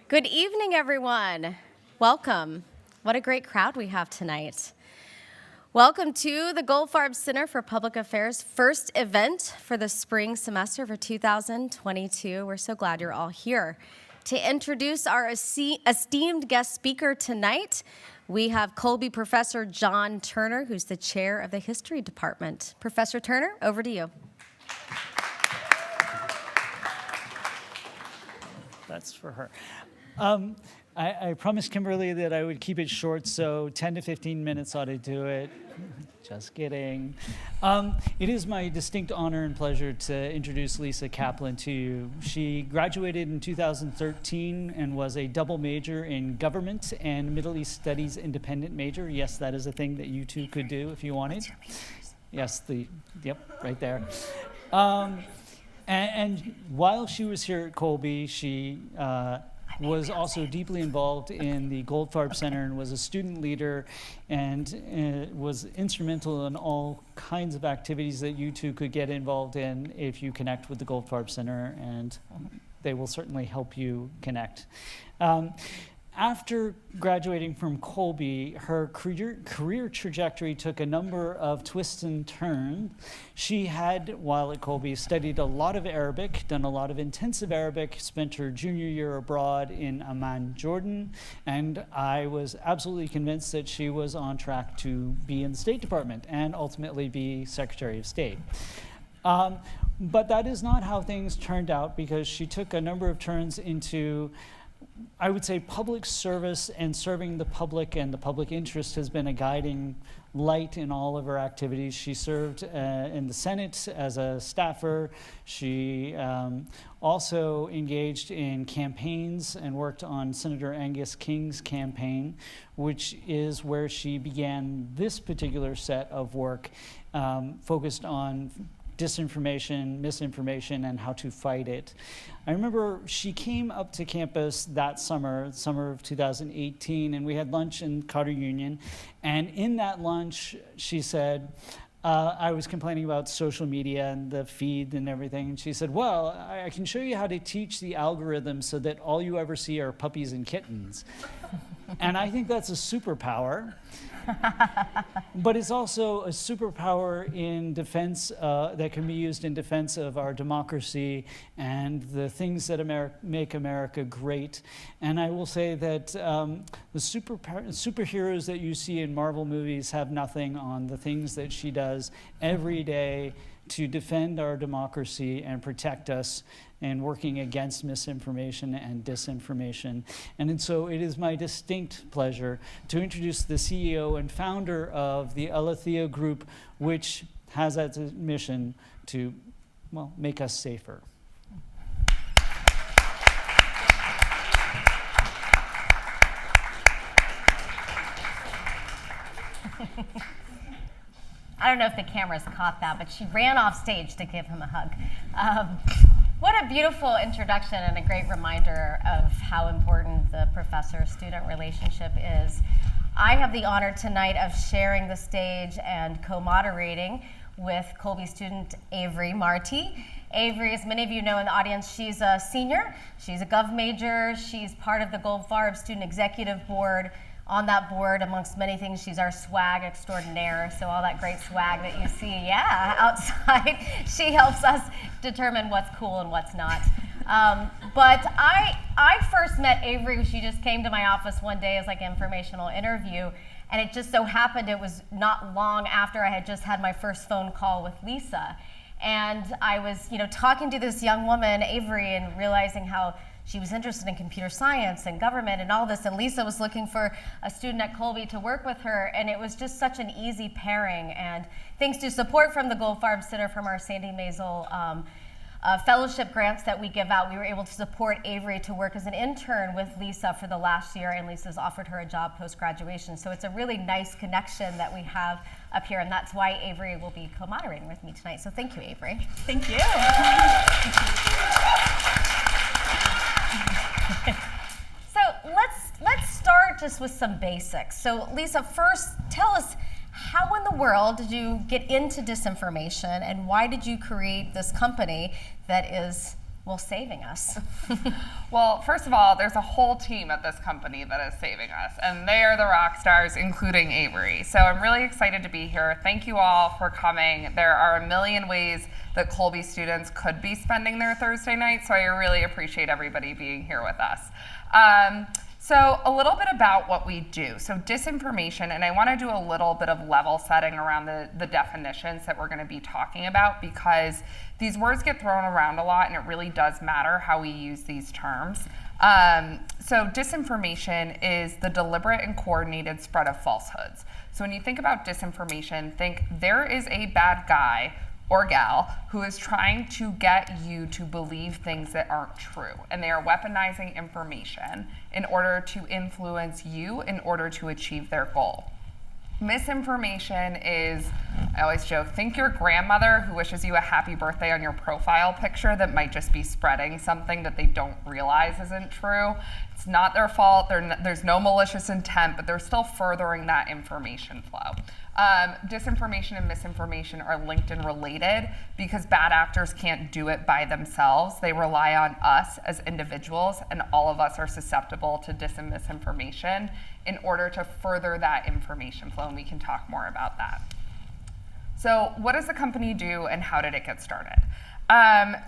Good evening, everyone. Welcome. What a great crowd we have tonight. Welcome to the Goldfarb Center for Public Affairs' first event for the spring semester for 2022. We're so glad you're all here. To introduce our esteemed guest speaker tonight, we have Colby Professor John Turner, who's the chair of the History Department. Professor Turner, over to you. That's for her. I promised Kimberly that I would keep it short, so 10 to 15 minutes ought to do it. Just kidding. It is my distinct honor and pleasure to introduce Lisa Kaplan to you. She graduated in 2013 and was a double major in government and Middle East Studies independent major. Yes, that is a thing that you two could do if you wanted. Yes, yep, right there. And while she was here at Colby, she was also deeply involved in the Goldfarb Center and was a student leader and was instrumental in all kinds of activities that you two could get involved in if you connect with the Goldfarb Center, and they will certainly help you connect. After graduating from Colby, her career trajectory took a number of twists and turns. She had, while at Colby, studied a lot of Arabic, done a lot of intensive Arabic, spent her junior year abroad in Amman, Jordan, and I was absolutely convinced that she was on track to be in the State Department and ultimately be Secretary of State. But that is not how things turned out, because she took a number of turns into, I would say, public service, and serving the public and the public interest has been a guiding light in all of her activities. She served in the Senate as a staffer. She also engaged in campaigns and worked on Senator Angus King's campaign, which is where she began this particular set of work focused on disinformation, misinformation, and how to fight it. I remember she came up to campus that summer of 2018, and we had lunch in Carter Union. And in that lunch, she said, I was complaining about social media and the feed and everything. And she said, well, I can show you how to teach the algorithm so that all you ever see are puppies and kittens. And I think that's a superpower. But it's also a superpower in defense that can be used in defense of our democracy and the things that make America great. And I will say that the superheroes that you see in Marvel movies have nothing on the things that she does every day to defend our democracy and protect us and working against misinformation and disinformation. And so it is my distinct pleasure to introduce the CEO and founder of the Alethea Group, which has as a mission to, well, make us safer. I don't know if the cameras caught that, but she ran off stage to give him a hug. What a beautiful introduction and a great reminder of how important the professor-student relationship is. I have the honor tonight of sharing the stage and co-moderating with Colby student Avery Marty. Avery, as many of you know in the audience, she's a senior. She's a gov major. She's part of the Goldfarb Student Executive Board. On that board, amongst many things, she's our swag extraordinaire. So all that great swag that you see, outside, she helps us determine what's cool and what's not. But I first met Avery. She just came to my office one day as like an informational interview, and it just so happened it was not long after I had just had my first phone call with Lisa. And I was, talking to this young woman, Avery, and realizing how she was interested in computer science and government and all this, and Lisa was looking for a student at Colby to work with her, and it was just such an easy pairing. And thanks to support from the Goldfarb Center, from our Sandy Maisel fellowship grants that we give out, we were able to support Avery to work as an intern with Lisa for the last year, and Lisa's offered her a job post-graduation. So it's a really nice connection that we have up here, and that's why Avery will be co-moderating with me tonight. So thank you, Avery. Thank you. So let's start just with some basics. So Lisa, first tell us, how in the world did you get into disinformation, and why did you create this company that is well, saving us? Well, first of all, there's a whole team at this company that is saving us, and they are the rock stars, including Avery. So I'm really excited to be here. Thank you all for coming. There are a million ways that Colby students could be spending their Thursday night, so I really appreciate everybody being here with us. So a little bit about what we do. So disinformation, and I want to do a little bit of level setting around the definitions that we're going to be talking about, because these words get thrown around a lot and it really does matter how we use these terms. So disinformation is the deliberate and coordinated spread of falsehoods. So when you think about disinformation, think there is a bad guy or gal who is trying to get you to believe things that aren't true. And they are weaponizing information in order to influence you in order to achieve their goal. Misinformation is, I always joke, think your grandmother who wishes you a happy birthday on your profile picture that might just be spreading something that they don't realize isn't true. It's not their fault, there's no malicious intent, but they're still furthering that information flow. Disinformation and misinformation are linked and related because bad actors can't do it by themselves. They rely on us as individuals, and all of us are susceptible to dis and misinformation in order to further that information flow, and we can talk more about that. So what does the company do and how did it get started?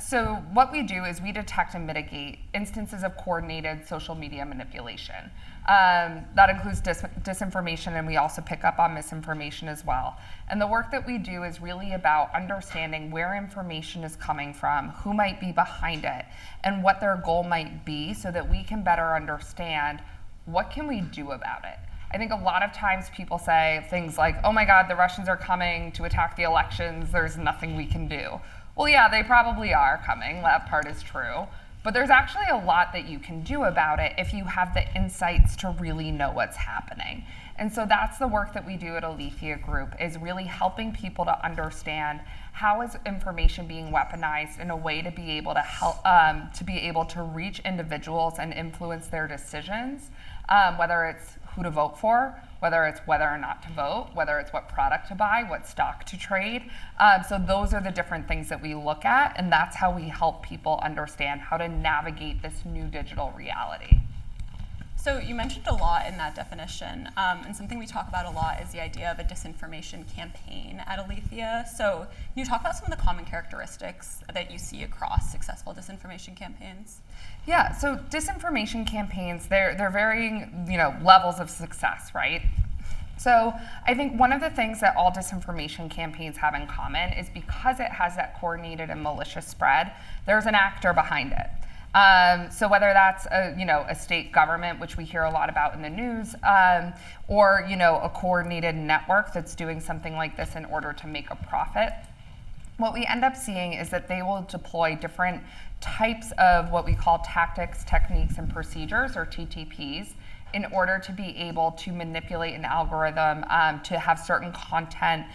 So what we do is we detect and mitigate instances of coordinated social media manipulation. That includes disinformation, and we also pick up on misinformation as well. And the work that we do is really about understanding where information is coming from, who might be behind it, and what their goal might be so that we can better understand what can we do about it. I think a lot of times people say things like, oh my God, the Russians are coming to attack the elections, there's nothing we can do. Well, yeah, they probably are coming, that part is true. But there's actually a lot that you can do about it if you have the insights to really know what's happening. And so that's the work that we do at Alethea Group, is really helping people to understand how is information being weaponized in a way to be able to help, to be able to reach individuals and influence their decisions, whether it's who to vote for, whether it's whether or not to vote, whether it's what product to buy, what stock to trade. So those are the different things that we look at, and that's how we help people understand how to navigate this new digital reality. So you mentioned a lot in that definition, and something we talk about a lot is the idea of a disinformation campaign at Alethea. So can you talk about some of the common characteristics that you see across successful disinformation campaigns? Yeah, so disinformation campaigns, they're varying, levels of success, right? So I think one of the things that all disinformation campaigns have in common is because it has that coordinated and malicious spread, there's an actor behind it. So whether that's a state government, which we hear a lot about in the news, or a coordinated network that's doing something like this in order to make a profit, what we end up seeing is that they will deploy different types of what we call tactics, techniques, and procedures, or TTPs, in order to be able to manipulate an algorithm to have certain content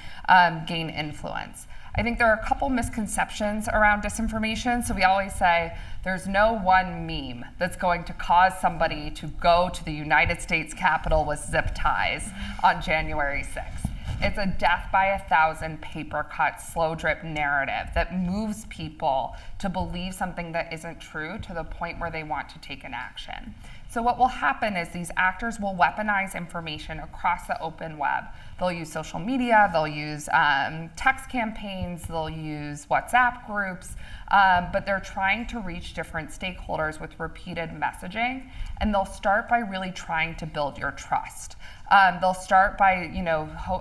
gain influence. I think there are a couple misconceptions around disinformation. So we always say there's no one meme that's going to cause somebody to go to the United States Capitol with zip ties on January 6th. It's a death by 1,000 paper cut, slow drip narrative that moves people to believe something that isn't true to the point where they want to take an action. So what will happen is these actors will weaponize information across the open web. They'll use social media, they'll use text campaigns, they'll use WhatsApp groups, but they're trying to reach different stakeholders with repeated messaging, and they'll start by really trying to build your trust. They'll start by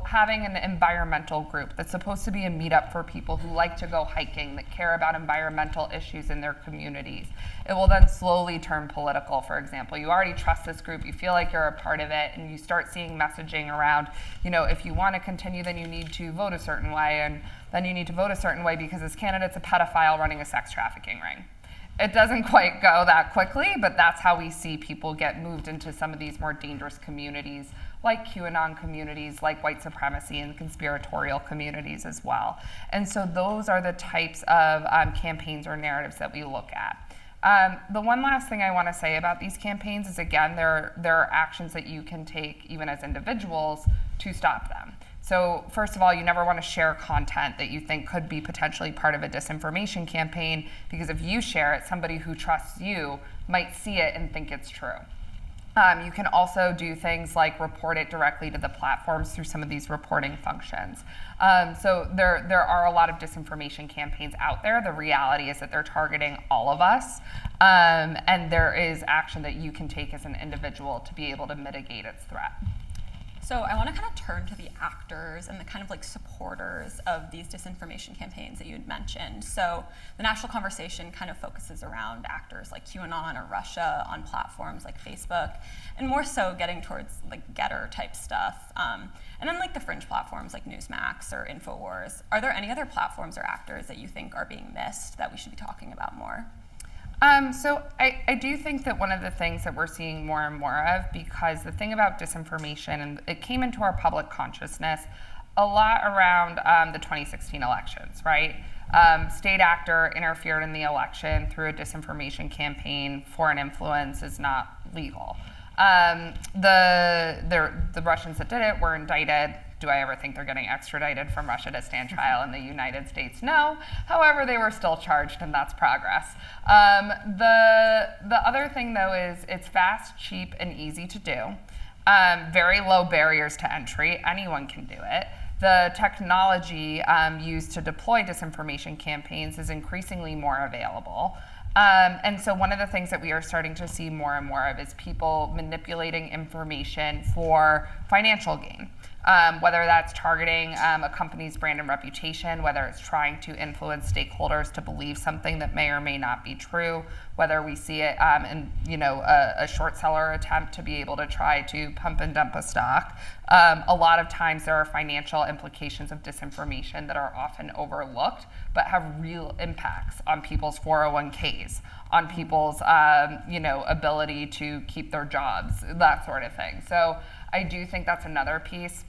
having an environmental group that's supposed to be a meetup for people who like to go hiking, that care about environmental issues in their communities. It will then slowly turn political, for example. You already trust this group, you feel like you're a part of it, and you start seeing messaging around, if you want to continue, then you need to vote a certain way, and then you need to vote a certain way because this candidate's a pedophile running a sex trafficking ring. It doesn't quite go that quickly, but that's how we see people get moved into some of these more dangerous communities, like QAnon communities, like white supremacy and conspiratorial communities as well. And so those are the types of campaigns or narratives that we look at. The one last thing I want to say about these campaigns is, again, there are actions that you can take even as individuals to stop them. So first of all, you never want to share content that you think could be potentially part of a disinformation campaign, because if you share it, somebody who trusts you might see it and think it's true. You can also do things like report it directly to the platforms through some of these reporting functions. So there are a lot of disinformation campaigns out there. The reality is that they're targeting all of us, and there is action that you can take as an individual to be able to mitigate its threat. So I want to kind of turn to the actors and the kind of like supporters of these disinformation campaigns that you had mentioned. So the national conversation kind of focuses around actors like QAnon or Russia on platforms like Facebook, and more so getting towards like Getter type stuff. And then like the fringe platforms like Newsmax or InfoWars. Are there any other platforms or actors that you think are being missed that we should be talking about more? So I do think that one of the things that we're seeing more and more of, because the thing about disinformation, and it came into our public consciousness a lot around the 2016 elections, right? State actor interfered in the election through a disinformation campaign. Foreign influence is not legal. The Russians that did it were indicted. Do I ever think they're getting extradited from Russia to stand trial in the United States? No. However, they were still charged, and that's progress. The other thing, though, is it's fast, cheap, and easy to do. Very low barriers to entry. Anyone can do it. The technology used to deploy disinformation campaigns is increasingly more available. And so one of the things that we are starting to see more and more of is people manipulating information for financial gain. Whether that's targeting a company's brand and reputation, whether it's trying to influence stakeholders to believe something that may or may not be true, whether we see it in a short seller attempt to be able to try to pump and dump a stock. A lot of times there are financial implications of disinformation that are often overlooked, but have real impacts on people's 401ks, on people's ability to keep their jobs, that sort of thing. So I do think that's another piece.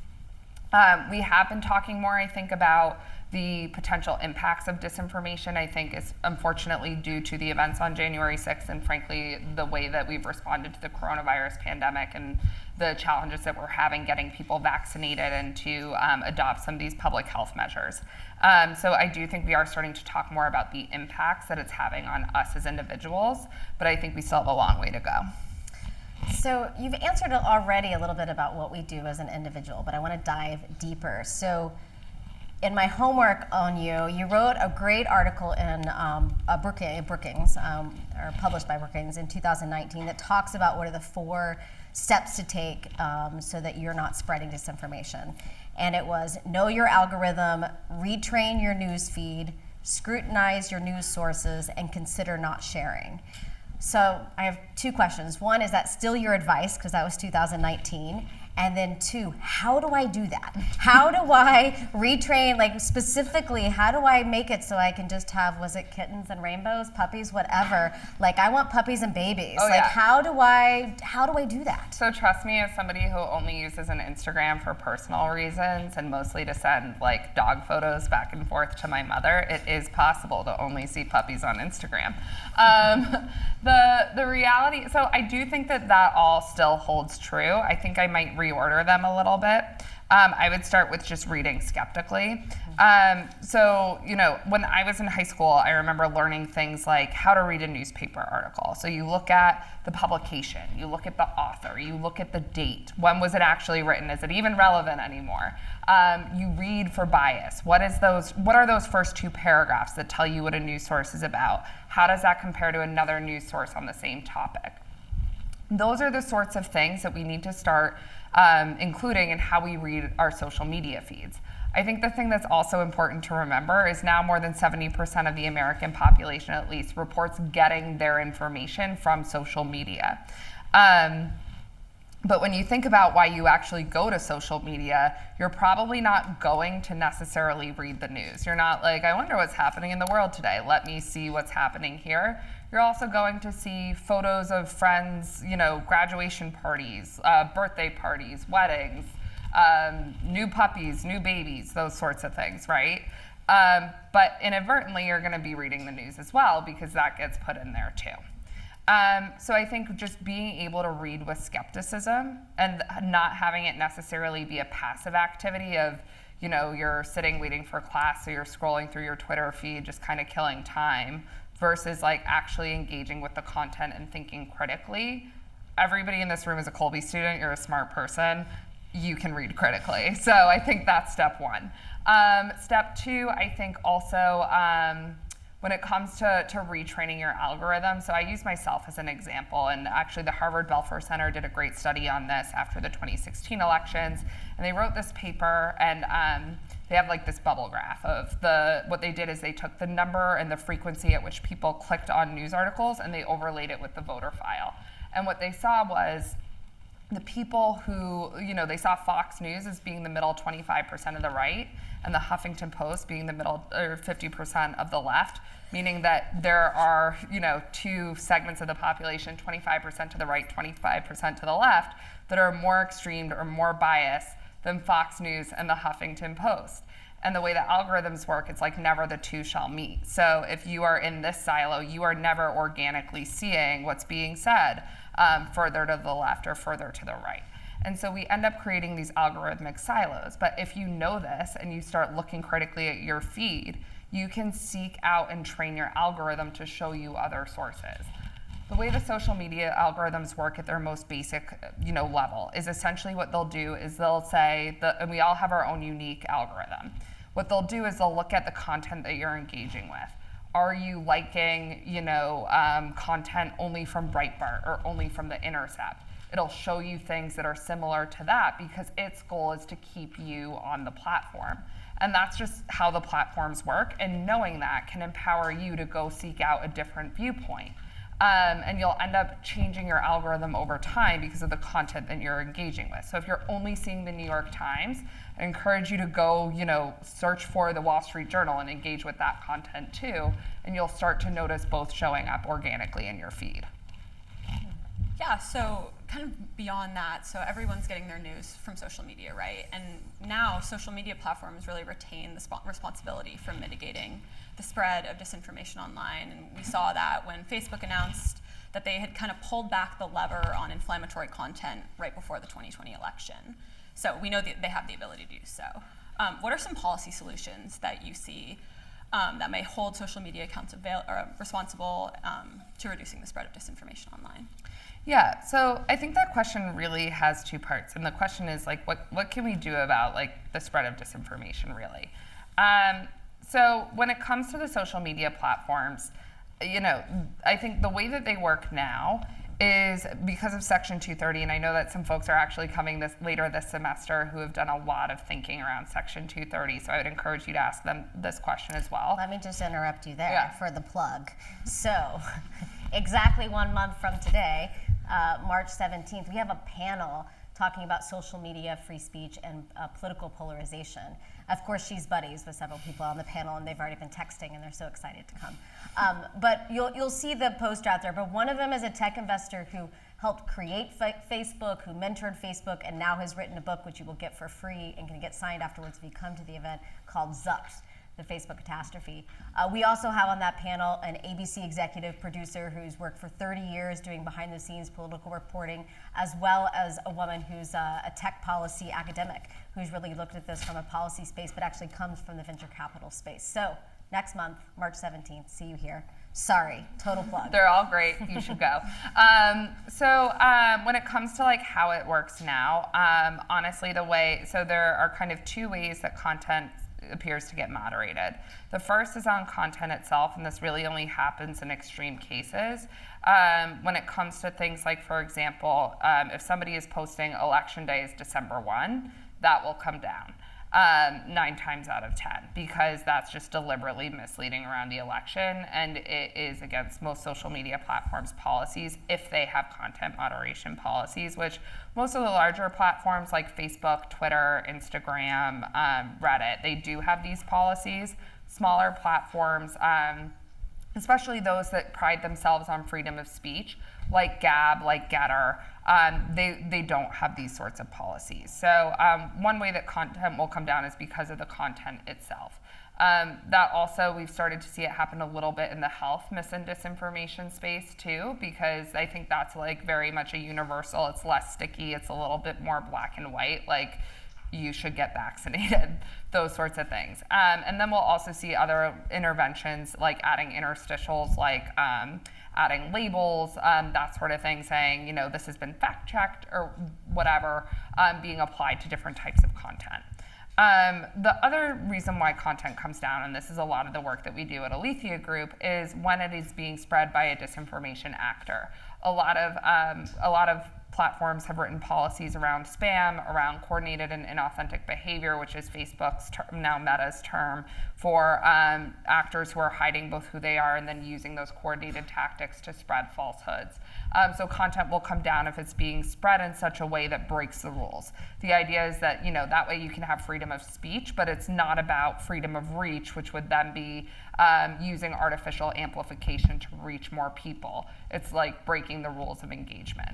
We have been talking more, I think, about the potential impacts of disinformation. I think it's unfortunately due to the events on January 6th and frankly the way that we've responded to the coronavirus pandemic and the challenges that we're having getting people vaccinated and to adopt some of these public health measures. So I do think we are starting to talk more about the impacts that it's having on us as individuals, but I think we still have a long way to go. So you've answered already a little bit about what we do as an individual, but I want to dive deeper. So in my homework on you, you wrote a great article in Brookings, or published by Brookings in 2019, that talks about what are the 4 steps to take so that you're not spreading disinformation. And it was know your algorithm, retrain your news feed, scrutinize your news sources, and consider not sharing. So I have 2 questions. One, is that still your advice? Because that was 2019. And then 2, how do I do that? How do I retrain, like specifically, how do I make it so I can just have, was it kittens and rainbows, puppies, whatever? Like I want puppies and babies. Oh, like yeah. how do I do that? So trust me, as somebody who only uses an Instagram for personal reasons and mostly to send like dog photos back and forth to my mother, it is possible to only see puppies on Instagram. The reality, so I do think that all still holds true. I think I might reorder them a little bit. I would start with just reading skeptically. So, when I was in high school, I remember learning things like how to read a newspaper article. So you look at the publication, you look at the author, you look at the date. When was it actually written? Is it even relevant anymore? You read for bias. What are those first 2 paragraphs that tell you what a news source is about? How does that compare to another news source on the same topic? Those are the sorts of things that we need to start including in how we read our social media feeds. I think the thing that's also important to remember is now more than 70% of the American population, at least, reports getting their information from social media. But when you think about why you actually go to social media, you're probably not going to necessarily read the news. You're not like, I wonder what's happening in the world today. Let me see what's happening here. You're also going to see photos of friends, graduation parties, birthday parties, weddings, new puppies, new babies, those sorts of things, right? But inadvertently, you're going to be reading the news as well because that gets put in there too. So I think just being able to read with skepticism and not having it necessarily be a passive activity of, you know, you're sitting waiting for class, so you're scrolling through your Twitter feed, just kind of killing time, versus like actually engaging with the content and thinking critically. Everybody in this room is a Colby student. You're a smart person. You can read critically. So I think that's step one. Step two, I think also, when it comes to retraining your algorithm, so I use myself as an example, and actually the Harvard Belfer Center did a great study on this after the 2016 elections, and they wrote this paper, and they have like this bubble graph of what they did is they took the number and the frequency at which people clicked on news articles, and they overlaid it with the voter file. And what they saw was the people who, you know, they saw Fox News as being the middle 25% of the right, and the Huffington Post being the middle or 50% of the left, meaning that there are, you know, two segments of the population, 25% to the right, 25% to the left, that are more extreme or more biased than Fox News and the Huffington Post. And the way that algorithms work, it's like never the two shall meet. So if you are in this silo, you are never organically seeing what's being said further to the left or further to the right. And so we end up creating these algorithmic silos. But if you know this and you start looking critically at your feed, you can seek out and train your algorithm to show you other sources. The way the social media algorithms work at their most basic, you know, level is essentially what they'll do is they'll say, and we all have our own unique algorithm. What they'll do is they'll look at the content that you're engaging with. Are you liking, you know, content only from Breitbart or only from The Intercept? It'll show you things that are similar to that because its goal is to keep you on the platform. And that's just how the platforms work. And knowing that can empower you to go seek out a different viewpoint. And you'll end up changing your algorithm over time because of the content that you're engaging with. So if you're only seeing the New York Times, I encourage you to go, you know, search for the Wall Street Journal and engage with that content too. And you'll start to notice both showing up organically in your feed. Yeah, so kind of beyond that, so everyone's getting their news from social media, right? And now social media platforms really retain the responsibility for mitigating the spread of disinformation online. And we saw that when Facebook announced that they had kind of pulled back the lever on inflammatory content right before the 2020 election. So we know that they have the ability to do so. What are some policy solutions that you see that may hold social media accounts responsible to reducing the spread of disinformation online? Yeah, so I think that question really has two parts, and the question is like, what can we do about like the spread of disinformation, really? So when it comes to the social media platforms, you know, I think the way that they work now is because of Section 230, and I know that some folks are actually coming later this semester who have done a lot of thinking around Section 230, so I would encourage you to ask them this question as well. Let me just interrupt you there for the plug. So exactly 1 month from today, March 17th, we have a panel talking about social media, free speech, and political polarization. Of course, she's buddies with several people on the panel, and they've already been texting, and they're so excited to come. But you'll see the poster out there. But one of them is a tech investor who helped create Facebook, who mentored Facebook, and now has written a book, which you will get for free and can get signed afterwards if you come to the event, called Zucked, the Facebook catastrophe. We also have on that panel an ABC executive producer who's worked for 30 years doing behind-the-scenes political reporting, as well as a woman who's a tech policy academic who's really looked at this from a policy space, but actually comes from the venture capital space. So next month, March 17th, see you here. Sorry, total plug. They're all great. You should go. When it comes to like how it works now, honestly, so there are kind of two ways that content appears to get moderated. The first is on content itself, and this really only happens in extreme cases. When it comes to things like, for example, if somebody is posting election day is December 1, that will come down 9 times out of 10, because that's just deliberately misleading around the election, and it is against most social media platforms' policies if they have content moderation policies, which most of the larger platforms like Facebook, Twitter, Instagram, Reddit, they do have these policies. Smaller platforms, especially those that pride themselves on freedom of speech, like Gab, like Getter, they don't have these sorts of policies. So one way that content will come down is because of the content itself. That also, we've started to see it happen a little bit in the health mis and disinformation space too, because I think that's like very much a universal. It's less sticky. It's a little bit more black and white, like you should get vaccinated, those sorts of things. And then we'll also see other interventions like adding interstitials, like adding labels, that sort of thing, saying, you know, this has been fact checked or whatever, being applied to different types of content. The other reason why content comes down, and this is a lot of the work that we do at Alethea Group, is when it is being spread by a disinformation actor. A lot of platforms have written policies around spam, around coordinated and inauthentic behavior, which is Facebook's term, now Meta's term, for actors who are hiding both who they are and then using those coordinated tactics to spread falsehoods. So content will come down if it's being spread in such a way that breaks the rules. The idea is that, you know, that way you can have freedom of speech, but it's not about freedom of reach, which would then be using artificial amplification to reach more people. It's like breaking the rules of engagement.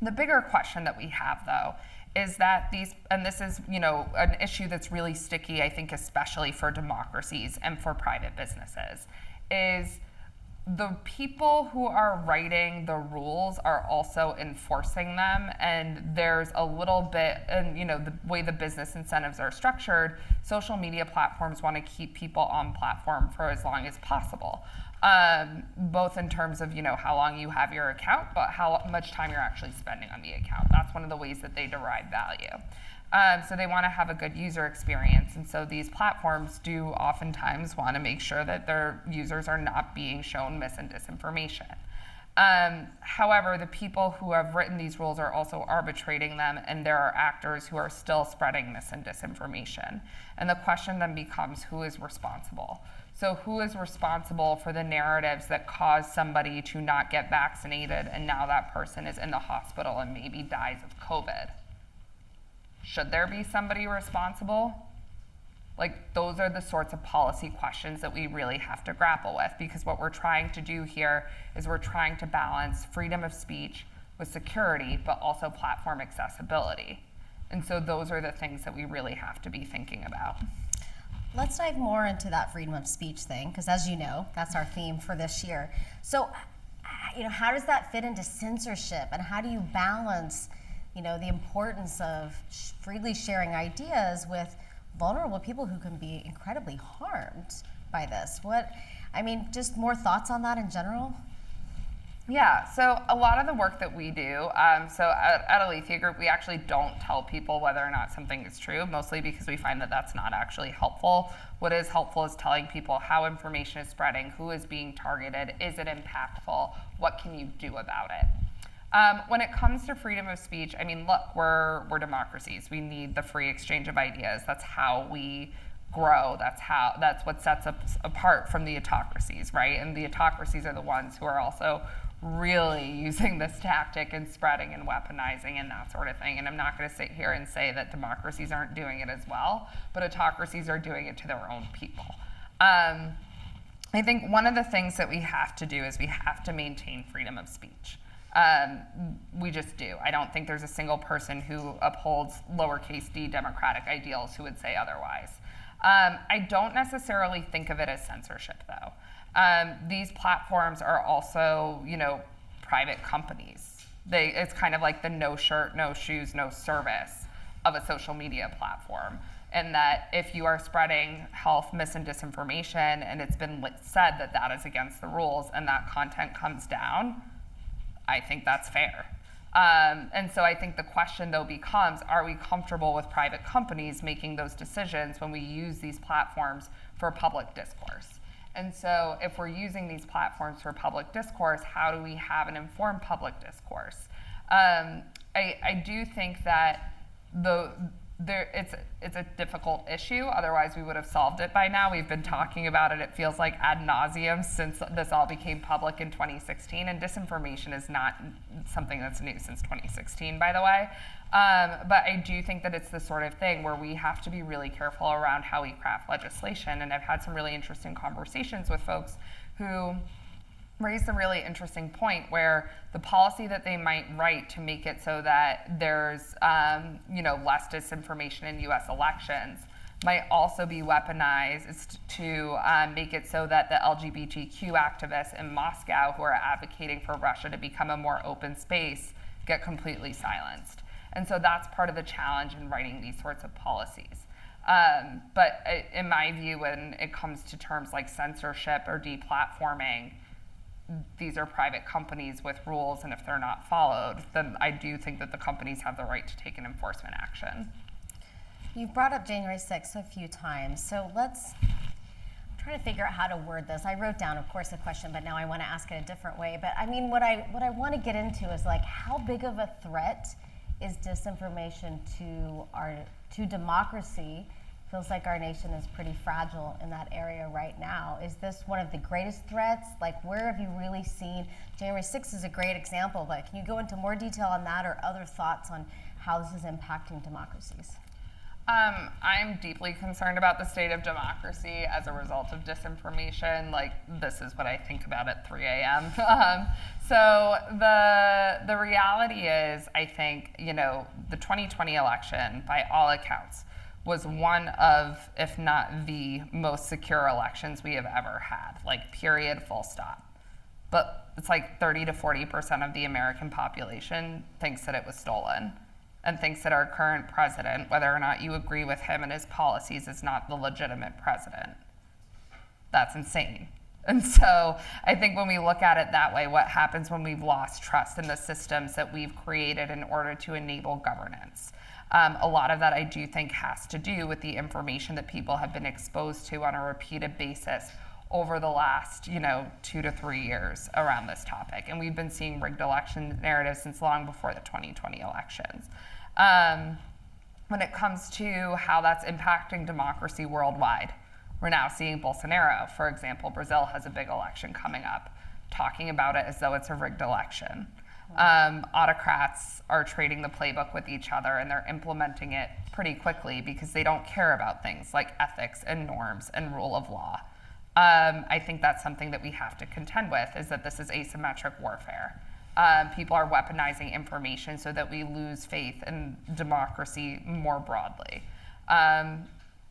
The bigger question that we have, though, is that and this is, you know, an issue that's really sticky, I think, especially for democracies and for private businesses, is the people who are writing the rules are also enforcing them, and there's a little bit, and you know, the way the business incentives are structured, social media platforms want to keep people on platform for as long as possible. Both in terms of, you know, how long you have your account, but how much time you're actually spending on the account. That's one of the ways that they derive value. So they want to have a good user experience, and so these platforms do oftentimes want to make sure that their users are not being shown mis and disinformation. However, the people who have written these rules are also arbitrating them, and there are actors who are still spreading mis and disinformation. And the question then becomes, who is responsible? So who is responsible for the narratives that cause somebody to not get vaccinated, and now that person is in the hospital and maybe dies of COVID? Should there be somebody responsible? Like, those are the sorts of policy questions that we really have to grapple with, because what we're trying to do here is we're trying to balance freedom of speech with security, but also platform accessibility. And so those are the things that we really have to be thinking about. Let's dive more into that freedom of speech thing, because as you know, that's our theme for this year. So, you know, how does that fit into censorship, and how do you balance, you know, the importance of freely sharing ideas with vulnerable people who can be incredibly harmed by this? I mean, just more thoughts on that in general? Yeah, so a lot of the work that we do, so at Alethea Group, we actually don't tell people whether or not something is true, mostly because we find that that's not actually helpful. What is helpful is telling people how information is spreading, who is being targeted, is it impactful, what can you do about it? When it comes to freedom of speech, I mean, look, we're democracies. We need the free exchange of ideas. That's how we grow. That's what sets us apart from the autocracies, right? And the autocracies are the ones who are also really using this tactic and spreading and weaponizing and that sort of thing. And I'm not going to sit here and say that democracies aren't doing it as well, but autocracies are doing it to their own people. I think one of the things that we have to do is we have to maintain freedom of speech. We just do. I don't think there's a single person who upholds lowercase d democratic ideals who would say otherwise. I don't necessarily think of it as censorship, though. These platforms are also, you know, private companies. It's kind of like the no shirt, no shoes, no service of a social media platform. And that if you are spreading health mis and disinformation, and it's been said that that is against the rules, and that content comes down, I think that's fair. And so I think the question, though, becomes, are we comfortable with private companies making those decisions when we use these platforms for public discourse? And so if we're using these platforms for public discourse, how do we have an informed public discourse? I do think that it's a difficult issue. Otherwise, we would have solved it by now. We've been talking about it, it feels like, ad nauseum since this all became public in 2016. And disinformation is not something that's new since 2016, by the way. But I do think that it's the sort of thing where we have to be really careful around how we craft legislation. And I've had some really interesting conversations with folks who raised a really interesting point where the policy that they might write to make it so that there's less disinformation in U.S. elections might also be weaponized to make it so that the LGBTQ activists in Moscow who are advocating for Russia to become a more open space get completely silenced. And so that's part of the challenge in writing these sorts of policies. But in my view, when it comes to terms like censorship or deplatforming, these are private companies with rules, and if they're not followed, then I do think that the companies have the right to take an enforcement action. You've brought up January 6th a few times, so I'm trying to figure out how to word this. I wrote down, of course, the question, but now I want to ask it a different way. But I mean, what I want to get into is like, how big of a threat is disinformation to democracy? Feels like our nation is pretty fragile in that area right now. Is this one of the greatest threats? Like, where have you really seen? January 6th is a great example, but can you go into more detail on that or other thoughts on how this is impacting democracies? I'm deeply concerned about the state of democracy as a result of disinformation. Like, this is what I think about at 3 a.m. So the reality is, I think, the 2020 election, by all accounts, was one of, if not the most secure elections we have ever had, like, period, full stop. But it's like 30 to 40% of the American population thinks that it was stolen, and thinks that our current president, whether or not you agree with him and his policies, is not the legitimate president. That's insane. And so I think when we look at it that way, what happens when we've lost trust in the systems that we've created in order to enable governance? A lot of that I do think has to do with the information that people have been exposed to on a repeated basis over the last 2 to 3 years around this topic. And we've been seeing rigged election narratives since long before the 2020 elections. When it comes to how that's impacting democracy worldwide, we're now seeing Bolsonaro, for example. Brazil has a big election coming up, talking about it as though it's a rigged election. Autocrats are trading the playbook with each other, and they're implementing it pretty quickly because they don't care about things like ethics and norms and rule of law. I think that's something that we have to contend with, is that this is asymmetric warfare. People are weaponizing information so that we lose faith in democracy more broadly.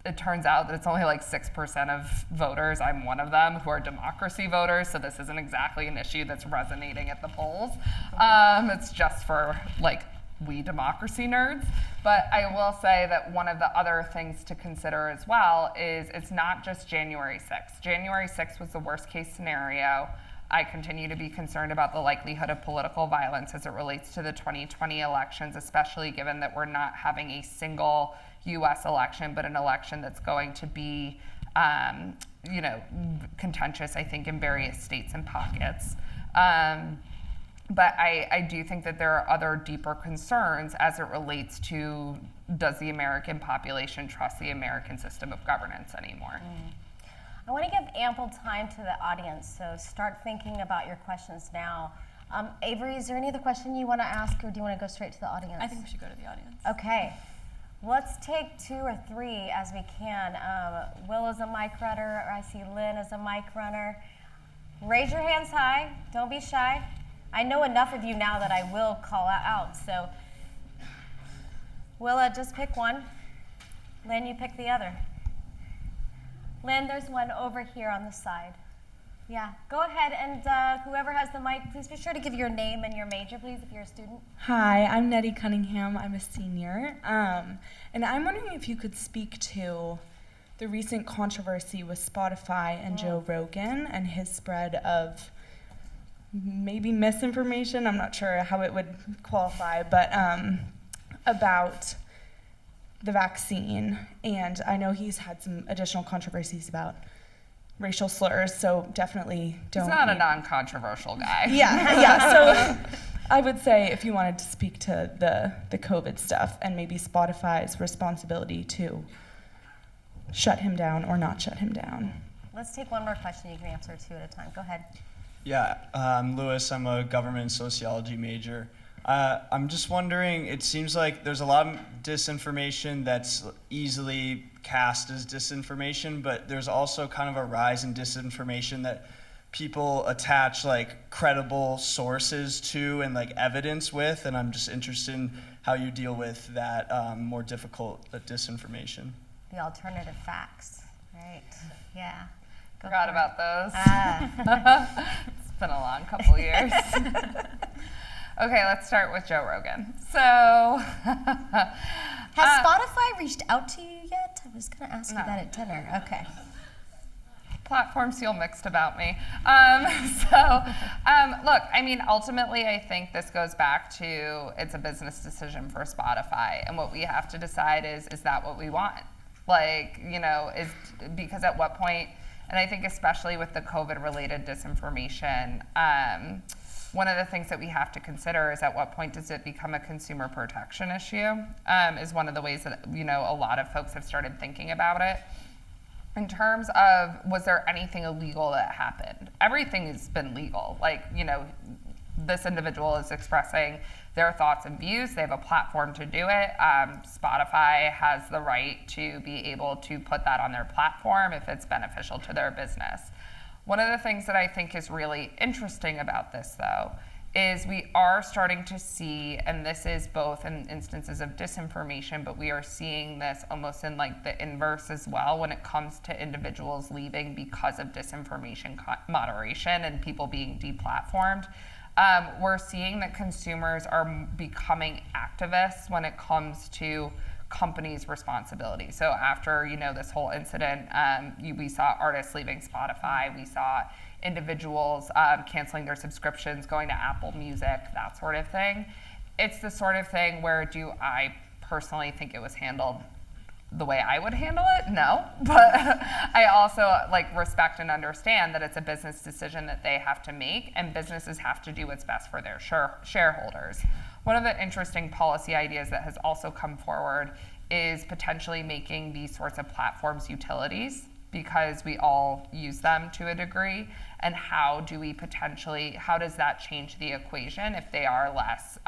It turns out that it's only like 6% of voters, I'm one of them, who are democracy voters, so this isn't exactly an issue that's resonating at the polls. It's just for like we democracy nerds. But I will say that one of the other things to consider as well is it's not just January 6th. January 6th was the worst case scenario. I continue to be concerned about the likelihood of political violence as it relates to the 2020 elections, especially given that we're not having a single US election, but an election that's going to be contentious, I think, in various states and pockets. But I do think that there are other deeper concerns as it relates to, does the American population trust the American system of governance anymore? I want to give ample time to the audience, so start thinking about your questions now. Avery, is there any other question you want to ask, or do you want to go straight to the audience? I think we should go to the audience. Okay. Let's take 2 or 3 as we can. Will is a mic runner, or I see Lynn is a mic runner. Raise your hands high. Don't be shy. I know enough of you now that I will call out, so Willa, just pick one. Lynn, you pick the other. Lynn, there's one over here on the side. Yeah, go ahead, and whoever has the mic, please be sure to give your name and your major, please, if you're a student. Hi, I'm Nettie Cunningham. I'm a senior. And I'm wondering if you could speak to the recent controversy with Spotify and Joe Rogan and his spread of maybe misinformation, I'm not sure how it would qualify, but about the vaccine. And I know he's had some additional controversies about racial slurs, so definitely don't. He's not a non-controversial guy. Yeah. So I would say if you wanted to speak to the COVID stuff and maybe Spotify's responsibility to shut him down or not shut him down. Let's take one more question. You can answer 2 at a time. Go ahead. Yeah, I'm Lewis. I'm a government sociology major. I'm just wondering, it seems like there's a lot of disinformation that's easily cast as disinformation, but there's also kind of a rise in disinformation that people attach like credible sources to and like evidence with, and I'm just interested in how you deal with that more difficult disinformation. The alternative facts, right? Yeah. Forgot about those. It's been a long couple years. Okay, let's start with Joe Rogan. So, has Spotify reached out to you yet? I was going to ask you that at dinner. Okay. Platforms feel mixed about me. Look, I mean, ultimately, I think this goes back to it's a business decision for Spotify, and what we have to decide is that what we want? Like, you know, is because at what point, and I think especially with the COVID-related disinformation, one of the things that we have to consider is at what point does it become a consumer protection issue, is one of the ways that, you know, a lot of folks have started thinking about it. In terms of, was there anything illegal that happened? Everything has been legal. Like, you know, this individual is expressing their thoughts and views. They have a platform to do it. Spotify has the right to be able to put that on their platform if it's beneficial to their business. One of the things that I think is really interesting about this, though, is we are starting to see, and this is both in instances of disinformation, but we are seeing this almost in like the inverse as well when it comes to individuals leaving because of disinformation moderation and people being deplatformed. We're seeing that consumers are becoming activists when it comes to companies' responsibility. So after, you know, this whole incident, we saw artists leaving Spotify, we saw individuals canceling their subscriptions, going to Apple Music, that sort of thing. It's the sort of thing where do I personally think it was handled the way I would handle it? No, but I also like respect and understand that it's a business decision that they have to make, and businesses have to do what's best for their shareholders. One of the interesting policy ideas that has also come forward is potentially making these sorts of platforms utilities, because we all use them to a degree, and how does that change the equation if they are less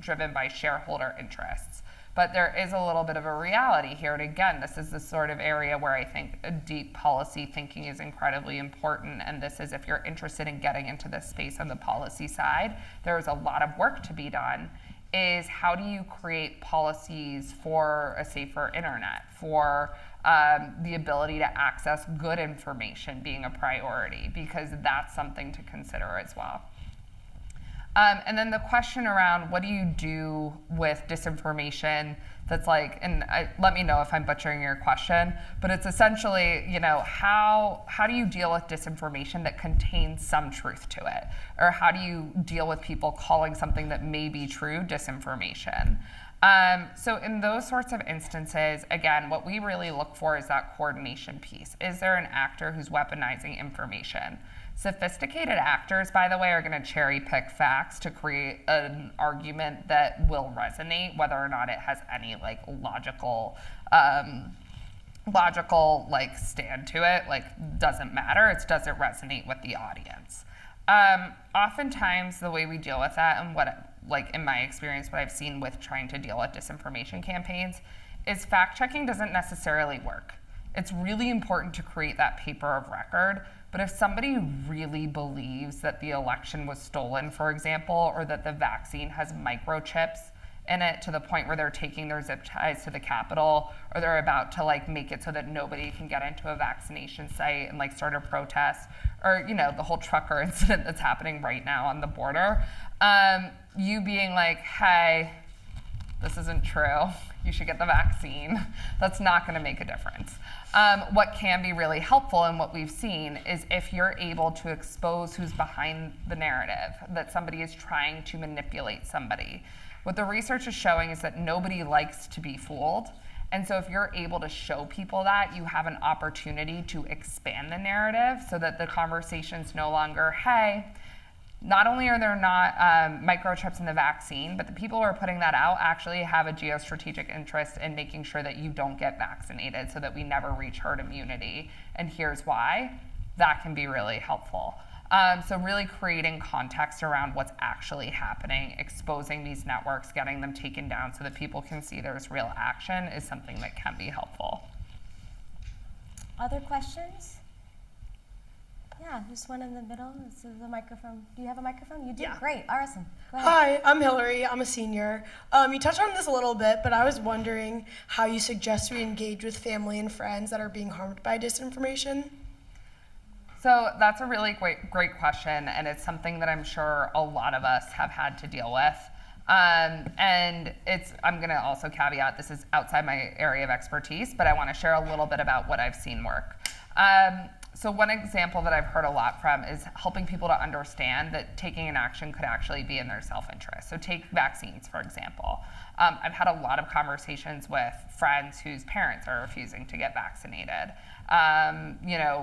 driven by shareholder interests? But there is a little bit of a reality here, and again, this is the sort of area where I think a deep policy thinking is incredibly important, and this is if you're interested in getting into this space on the policy side, there is a lot of work to be done, is how do you create policies for a safer internet, for the ability to access good information being a priority, because that's something to consider as well. And then the question around what do you do with disinformation that's like, and let me know if I'm butchering your question, but it's essentially, you know, how do you deal with disinformation that contains some truth to it? Or how do you deal with people calling something that may be true disinformation? So in those sorts of instances, again, what we really look for is that coordination piece. Is there an actor who's weaponizing information? Sophisticated actors, by the way, are going to cherry pick facts to create an argument that will resonate, whether or not it has any like logical like stand to it. Like, doesn't matter. It doesn't resonate with the audience. Oftentimes, the way we deal with that, and like in my experience, what I've seen with trying to deal with disinformation campaigns, is fact checking doesn't necessarily work. It's really important to create that paper of record. But if somebody really believes that the election was stolen, for example, or that the vaccine has microchips in it to the point where they're taking their zip ties to the Capitol, or they're about to like make it so that nobody can get into a vaccination site and like start a protest, or you know, the whole trucker incident that's happening right now on the border, you being like, hey, this isn't true, you should get the vaccine, that's not going to make a difference. What can be really helpful and what we've seen is if you're able to expose who's behind the narrative, that somebody is trying to manipulate somebody. What the research is showing is that nobody likes to be fooled. And so if you're able to show people that, you have an opportunity to expand the narrative so that the conversation's no longer, hey, not only are there not microchips in the vaccine, but the people who are putting that out actually have a geostrategic interest in making sure that you don't get vaccinated so that we never reach herd immunity. And here's why. That can be really helpful. So really creating context around what's actually happening, exposing these networks, getting them taken down so that people can see there's real action is something that can be helpful. Other questions? Yeah, there's one in the middle. This is the microphone. Do you have a microphone? You do? Yeah. Great. Awesome. Go ahead. Hi, I'm Hillary. I'm a senior. You touched on this a little bit, but I was wondering how you suggest we engage with family and friends that are being harmed by disinformation. So that's a really great question, and it's something that I'm sure a lot of us have had to deal with. I'm going to also caveat, this is outside my area of expertise, but I want to share a little bit about what I've seen work. So one example that I've heard a lot from is helping people to understand that taking an action could actually be in their self-interest. So take vaccines, for example. I've had a lot of conversations with friends whose parents are refusing to get vaccinated,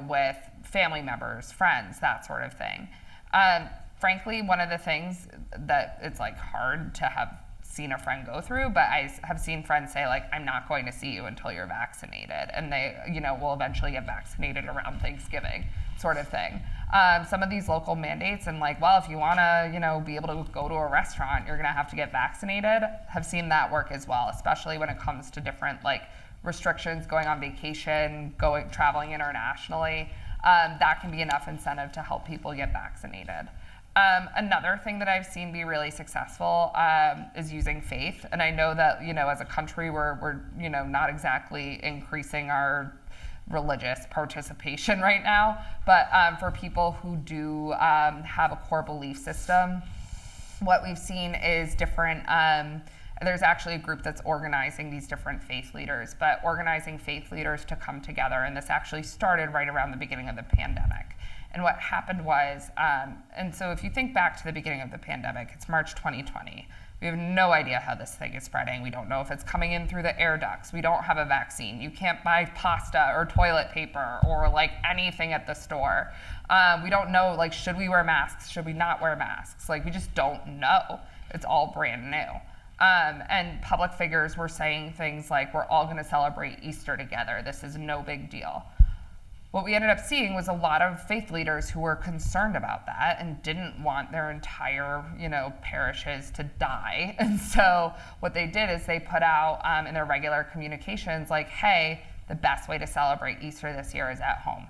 with family members, friends, that sort of thing. Frankly, one of the things that it's like hard to have seen a friend go through, but I have seen friends say, like, I'm not going to see you until you're vaccinated, and they will eventually get vaccinated around Thanksgiving, sort of thing. Some of these local mandates and like, well, if you want to be able to go to a restaurant, you're going to have to get vaccinated, have seen that work as well, especially when it comes to different like restrictions, going on vacation, traveling internationally. That can be enough incentive to help people get vaccinated. Another thing that I've seen be really successful is using faith. And I know that, as a country, we're not exactly increasing our religious participation right now. But for people who do have a core belief system, what we've seen is different. There's actually a group that's organizing these different faith leaders, but organizing faith leaders to come together. And this actually started right around the beginning of the pandemic. And what happened was, and so if you think back to the beginning of the pandemic, it's March 2020. We have no idea how this thing is spreading. We don't know if it's coming in through the air ducts. We don't have a vaccine. You can't buy pasta or toilet paper or like anything at the store. We don't know, like, should we wear masks? Should we not wear masks? Like, we just don't know. It's all brand new. And public figures were saying things like, we're all gonna celebrate Easter together. This is no big deal. What we ended up seeing was a lot of faith leaders who were concerned about that and didn't want their entire, parishes to die. And so what they did is they put out in their regular communications like, hey, the best way to celebrate Easter this year is at home.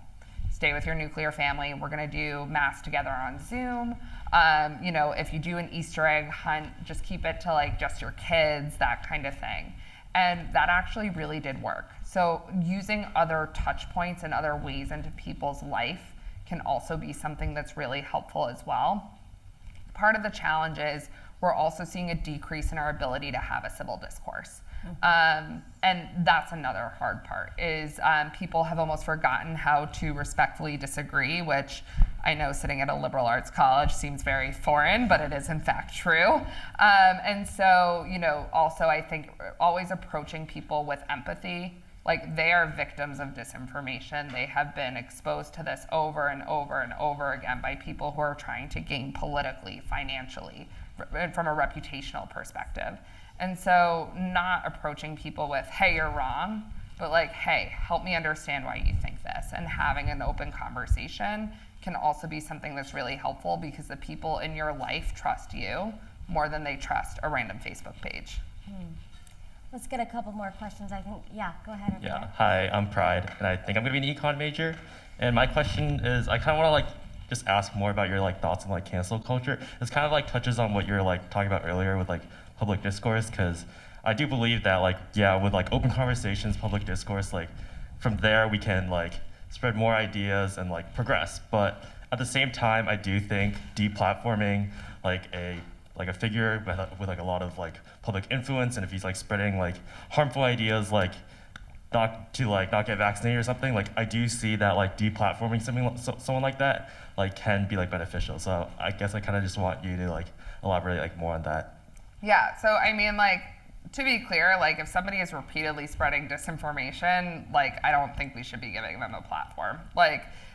Stay with your nuclear family. We're gonna do Mass together on Zoom. If you do an Easter egg hunt, just keep it to like just your kids, that kind of thing. And that actually really did work. So using other touch points and other ways into people's life can also be something that's really helpful as well. Part of the challenge is we're also seeing a decrease in our ability to have a civil discourse. And that's another hard part is people have almost forgotten how to respectfully disagree, which I know sitting at a liberal arts college seems very foreign, but it is in fact true. And so, also I think always approaching people with empathy, like they are victims of disinformation. They have been exposed to this over and over and over again by people who are trying to gain politically, financially, and from a reputational perspective. And so not approaching people with, hey, you're wrong, but like, hey, help me understand why you think this. And having an open conversation can also be something that's really helpful because the people in your life trust you more than they trust a random Facebook page. Let's get a couple more questions, I think. Yeah, go ahead. Yeah, hi, I'm Pride, and I think I'm gonna be an econ major. And my question is, I kind of wanna just ask more about your thoughts on cancel culture. This kind of touches on what you were talking about earlier with public discourse, because I do believe that with open conversations, public discourse, from there we can spread more ideas and progress. But at the same time, I do think deplatforming a figure with a lot of public influence, and if he's spreading harmful ideas not get vaccinated or something, I do see that deplatforming someone like that can be beneficial. So I guess I kind of just want you to elaborate more on that. Yeah, so I mean, to be clear, if somebody is repeatedly spreading disinformation, I don't think we should be giving them a platform.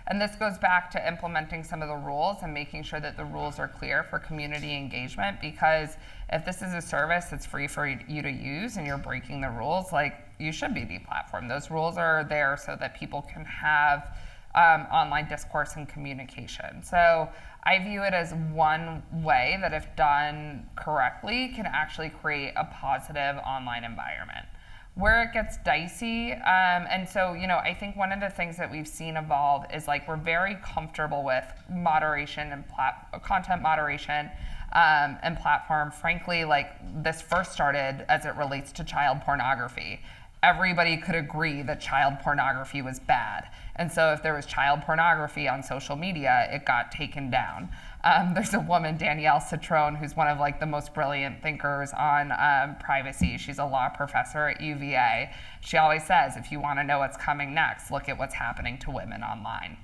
And this goes back to implementing some of the rules and making sure that the rules are clear for community engagement, because if this is a service that's free for you to use and you're breaking the rules, you should be deplatformed. Those rules are there so that people can have online discourse and communication. So I view it as one way that, if done correctly, can actually create a positive online environment. where it gets dicey, and so, I think one of the things that we've seen evolve is like we're very comfortable with moderation and content moderation and platform. Frankly, like this first started as it relates to child pornography. Everybody could agree that child pornography was bad. And so if there was child pornography on social media, it got taken down. There's a woman, Danielle Citron, who's one of like the most brilliant thinkers on privacy. She's a law professor at UVA. She always says, if you want to know what's coming next, look at what's happening to women online.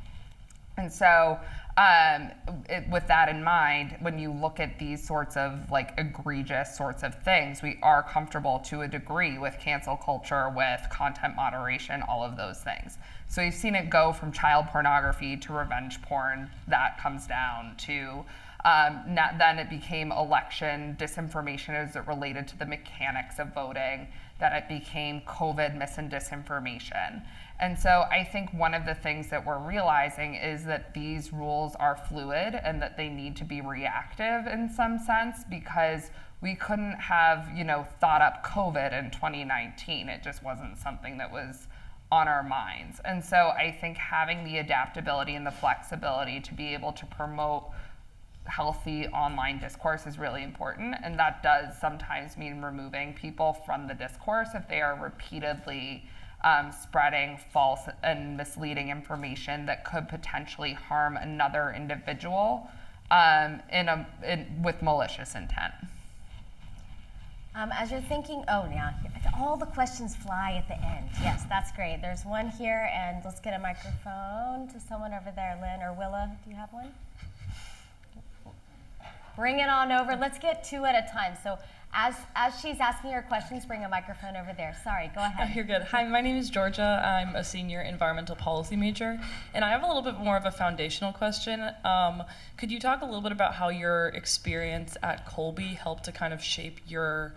And so with that in mind, when you look at these sorts of like egregious sorts of things, we are comfortable to a degree with cancel culture, with content moderation, all of those things. So you've seen it go from child pornography to revenge porn. That comes down to then it became election disinformation as it related to the mechanics of voting, that it became COVID mis and disinformation. And so I think one of the things that we're realizing is that these rules are fluid and that they need to be reactive in some sense, because we couldn't have, thought up COVID in 2019. It just wasn't something that was on our minds. And so I think having the adaptability and the flexibility to be able to promote healthy online discourse is really important. And that does sometimes mean removing people from the discourse if they are repeatedly spreading false and misleading information that could potentially harm another individual with malicious intent. As you're thinking, all the questions fly at the end. Yes, that's great. There's one here, and let's get a microphone to someone over there. Lynn or Willa, do you have one? Bring it on over. Let's get two at a time. So as she's asking her questions, bring a microphone over there. Sorry, go ahead. Oh, you're good. Hi, my name is Georgia. I'm a senior environmental policy major, and I have a little bit more of a foundational question. Could you talk a little bit about how your experience at Colby helped to kind of shape your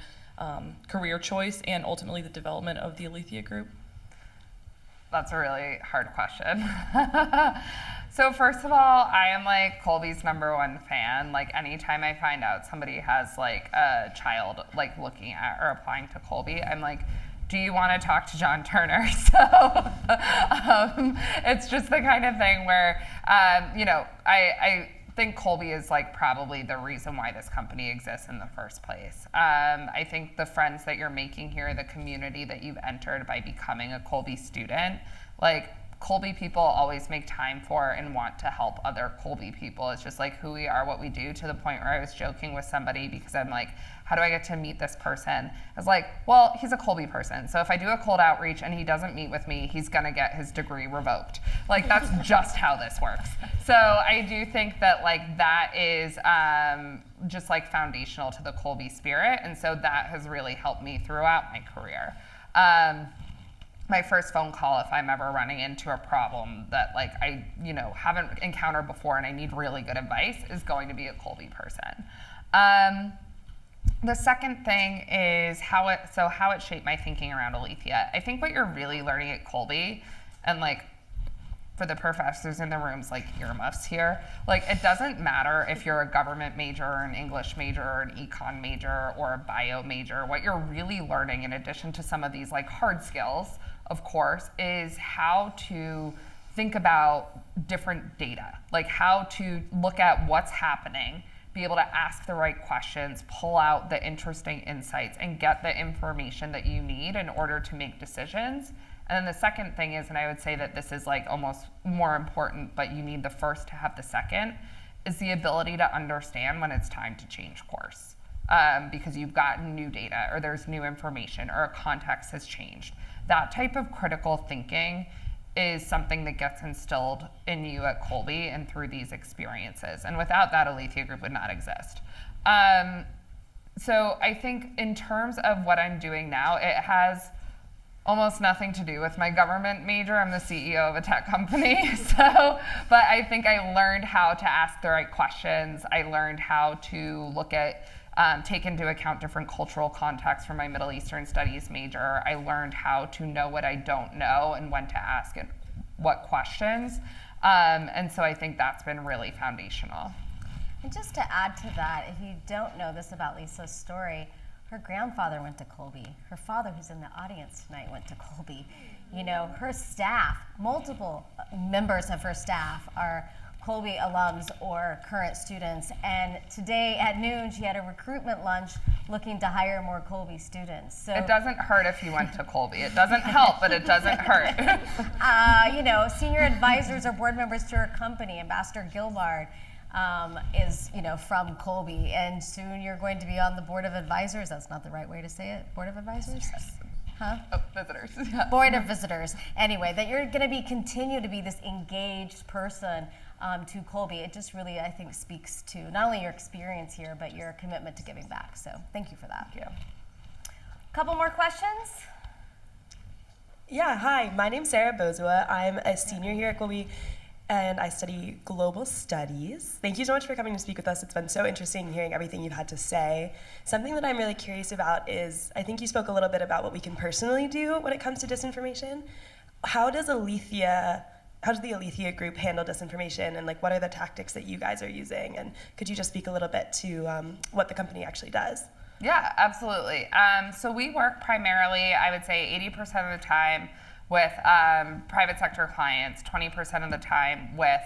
career choice and ultimately the development of the Alethea Group? That's a really hard question. So first of all, I am like Colby's #1 fan. Like anytime I find out somebody has like a child like looking at or applying to Colby, I'm like, do you want to talk to John Turner? So it's just the kind of thing where, I think Colby is like probably the reason why this company exists in the first place. I think the friends that you're making here, the community that you've entered by becoming a Colby student, like Colby people always make time for and want to help other Colby people. It's just like who we are, what we do, to the point where I was joking with somebody because I'm like, how do I get to meet this person? I was like, well, he's a Colby person. So if I do a cold outreach and he doesn't meet with me, he's gonna get his degree revoked. Like that's just how this works. So I do think that like that is just like foundational to the Colby spirit. And so that has really helped me throughout my career. My first phone call, if I'm ever running into a problem that like I haven't encountered before and I need really good advice, is going to be a Colby person. The second thing is how it shaped my thinking around Alethea. I think what you're really learning at Colby, and like for the professors in the rooms, like earmuffs here, like it doesn't matter if you're a government major or an English major or an econ major or a bio major. What you're really learning, in addition to some of these like hard skills, of course, is how to think about different data, like how to look at what's happening, be able to ask the right questions, pull out the interesting insights, and get the information that you need in order to make decisions. And then the second thing is, and I would say that this is like almost more important, but you need the first to have the second, is the ability to understand when it's time to change course. Because you've gotten new data, or there's new information, or a context has changed. That type of critical thinking is something that gets instilled in you at Colby and through these experiences. And without that, Alethea Group would not exist. So I think in terms of what I'm doing now, it has almost nothing to do with my government major. I'm the CEO of a tech company. But I think I learned how to ask the right questions. I learned how to look at take into account different cultural contexts from my Middle Eastern Studies major. I learned how to know what I don't know and when to ask it, what questions. And so I think that's been really foundational. And just to add to that, if you don't know this about Lisa's story, Her grandfather went to Colby. Her father, who's in the audience tonight, went to Colby. You know, her staff, multiple members of her staff are Colby alums or current students. And today at noon, she had a recruitment lunch looking to hire more Colby students. So it doesn't hurt if you went to Colby. It doesn't help, but it doesn't hurt. You know, senior advisors or board members to her company, Ambassador Gilbard, is, you know, from Colby, and soon you're going to be on the board of advisors. That's not the right way to say it. Board of advisors? Huh? Oh, visitors. Yeah. Board of visitors. Anyway, that you're going to continue to be this engaged person to Colby. It just really, I think, speaks to not only your experience here, but your commitment to giving back. So thank you for that. Thank you. Couple more questions? Yeah, hi. My name's Sarah Bozua. I'm a senior here at Colby, and I study global studies. Thank you so much for coming to speak with us. It's been so interesting hearing everything you've had to say. Something that I'm really curious about is, I think you spoke a little bit about what we can personally do when it comes to disinformation. How does the Alethea group handle disinformation, and like what are the tactics that you guys are using? And could you just speak a little bit to what the company actually does? Yeah, absolutely. So we work primarily, I would say 80% of the time with private sector clients, 20% of the time with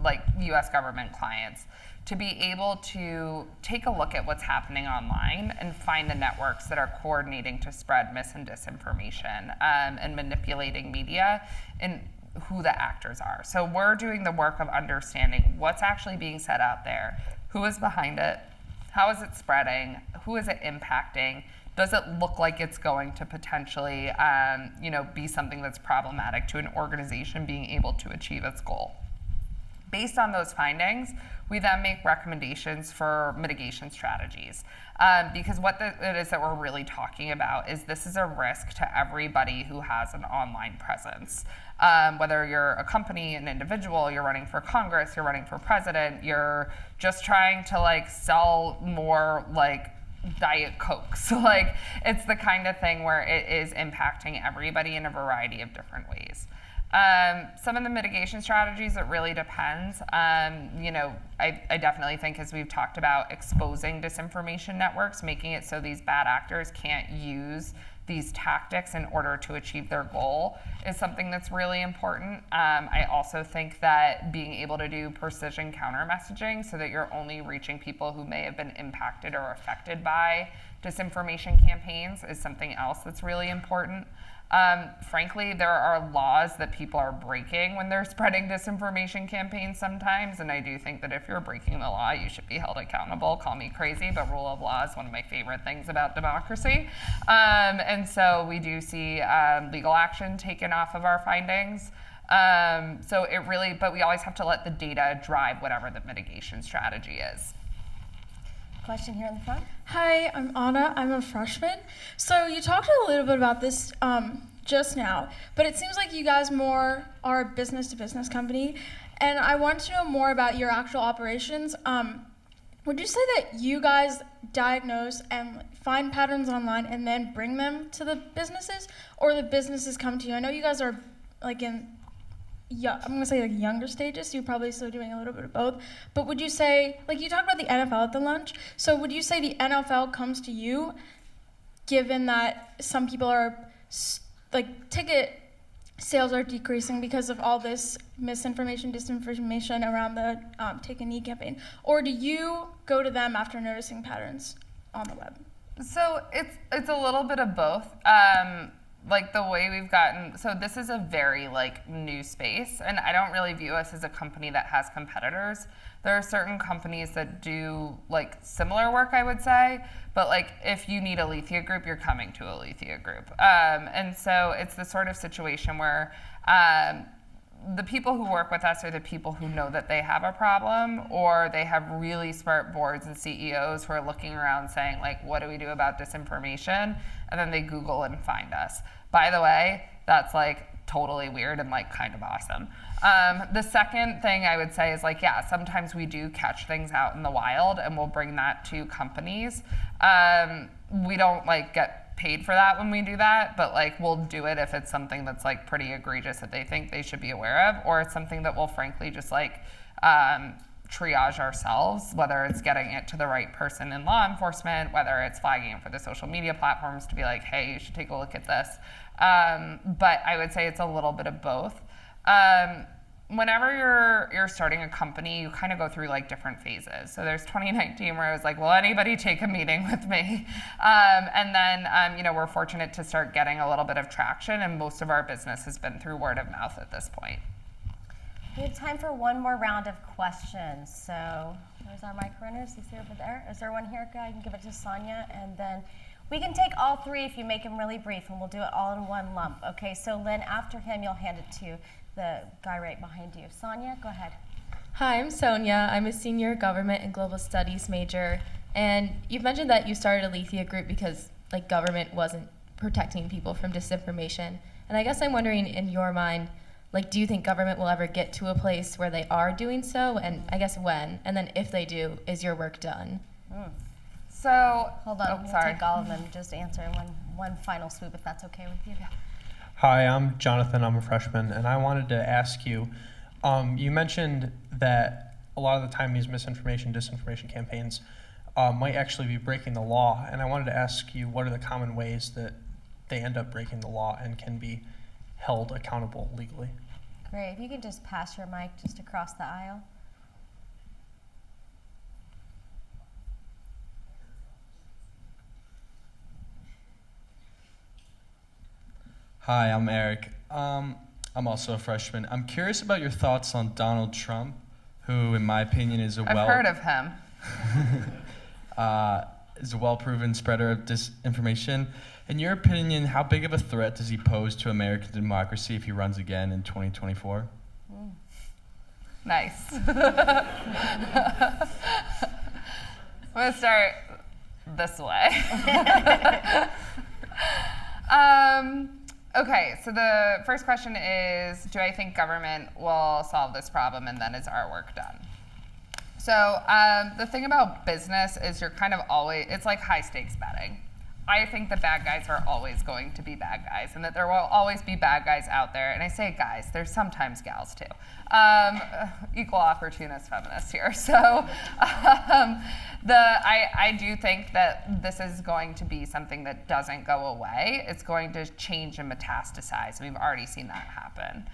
like US government clients, to be able to take a look at what's happening online and find the networks that are coordinating to spread mis and disinformation and manipulating media and who the actors are. So we're doing the work of understanding what's actually being said out there, who is behind it, how is it spreading, who is it impacting, does it look like it's going to potentially you know, be something that's problematic to an organization being able to achieve its goal. Based on those findings, we then make recommendations for mitigation strategies. Because what it is that we're really talking about is this is a risk to everybody who has an online presence. Whether you're a company, an individual, you're running for Congress, you're running for president, you're just trying to like sell more like Diet Coke. So like it's the kind of thing where it is impacting everybody in a variety of different ways. Some of the mitigation strategies, it really depends. You know, I definitely think, as we've talked about, exposing disinformation networks, making it so these bad actors can't use these tactics in order to achieve their goal is something that's really important. I also think that being able to do precision counter messaging so that you're only reaching people who may have been impacted or affected by disinformation campaigns is something else that's really important. Frankly, there are laws that people are breaking when they're spreading disinformation campaigns sometimes, and I do think that if you're breaking the law, you should be held accountable. Call me crazy, but rule of law is one of my favorite things about democracy. And so we do see legal action taken off of our findings. So it really, but we always have to let the data drive whatever the mitigation strategy is. Question here in the front. Hi, I'm Anna. I'm a freshman. So you talked a little bit about this just now, but it seems like you guys more are a business-to-business company, and I want to know more about your actual operations. Would you say that you guys diagnose and find patterns online and then bring them to the businesses, or the businesses come to you? I know you guys are like in, I'm gonna say like younger stages, so you're probably still doing a little bit of both. But would you say, like you talked about the NFL at the lunch, so would you say the NFL comes to you, given that some people are, like ticket sales are decreasing because of all this misinformation, disinformation around the Take a Knee campaign? Or do you go to them after noticing patterns on the web? So it's a little bit of both. Like the way we've gotten, so this is a very like new space, and I don't really view us as a company that has competitors. There are certain companies that do like similar work, I would say, but like if you need Alethea Group, you're coming to Alethea Group. And so it's the sort of situation where the people who work with us are the people who know that they have a problem, or they have really smart boards and CEOs who are looking around saying like, what do we do about disinformation? And then they Google and find us. By the way, that's like totally weird and like kind of awesome. The second thing I would say is like, yeah, sometimes we do catch things out in the wild and we'll bring that to companies. We don't like get paid for that when we do that, but like we'll do it if it's something that's like pretty egregious that they think they should be aware of, or it's something that will frankly just like triage ourselves, whether it's getting it to the right person in law enforcement, whether it's flagging it for the social media platforms to be like, hey, you should take a look at this. But I would say it's a little bit of both. Whenever you're starting a company, you kind of go through like different phases. So there's 2019 where I was like, will anybody take a meeting with me? And then, we're fortunate to start getting a little bit of traction, and most of our business has been through word of mouth at this point. We have time for one more round of questions. So there's our mic runners. You see over there? Is there one here? I can give it to Sonia, and then we can take all three if you make them really brief, and we'll do it all in one lump. Okay, so Lynn, after him, you'll hand it to the guy right behind you. Sonia, go ahead. Hi, I'm Sonia. I'm a senior government and global studies major. And you've mentioned that you started Alethea Group because government wasn't protecting people from disinformation. And I guess I'm wondering, in your mind, do you think government will ever get to a place where they are doing so? And I guess when? And then if they do, is your work done? So, hold on, we'll sorry. take all of them, just answer one final swoop if that's okay with you. Hi, I'm Jonathan. I'm a freshman, and I wanted to ask you, you mentioned that a lot of the time these misinformation, disinformation campaigns might actually be breaking the law, and I wanted to ask you, what are the common ways that they end up breaking the law and can be held accountable legally? Great. If you could just pass your mic just across the aisle. Hi, I'm Eric. I'm also a freshman. I'm curious about your thoughts on Donald Trump, who, in my opinion, is I've heard of him. Is a well-proven spreader of disinformation. In your opinion, how big of a threat does he pose to American democracy if he runs again in 2024? Nice. I'm going to start this way. Okay, so the first question is, do I think government will solve this problem, and then is our work done? So the thing about business is you're kind of always, it's like high stakes betting. I think the bad guys are always going to be bad guys, and that there will always be bad guys out there. And I say guys, there's sometimes gals too. Equal opportunist feminists here. So I do think that this is going to be something that doesn't go away. It's going to change and metastasize. We've already seen that happen.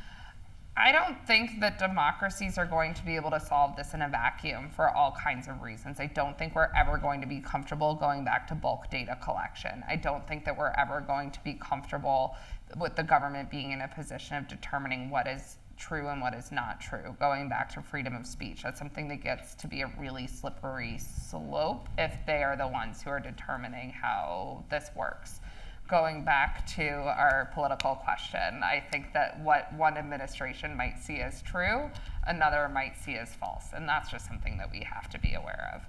I don't think that democracies are going to be able to solve this in a vacuum for all kinds of reasons. I don't think we're ever going to be comfortable going back to bulk data collection. I don't think that we're ever going to be comfortable with the government being in a position of determining what is true and what is not true. Going back to freedom of speech, that's something that gets to be a really slippery slope if they are the ones who are determining how this works. Going back to our political question, I think that what one administration might see as true, another might see as false, and that's just something that we have to be aware of.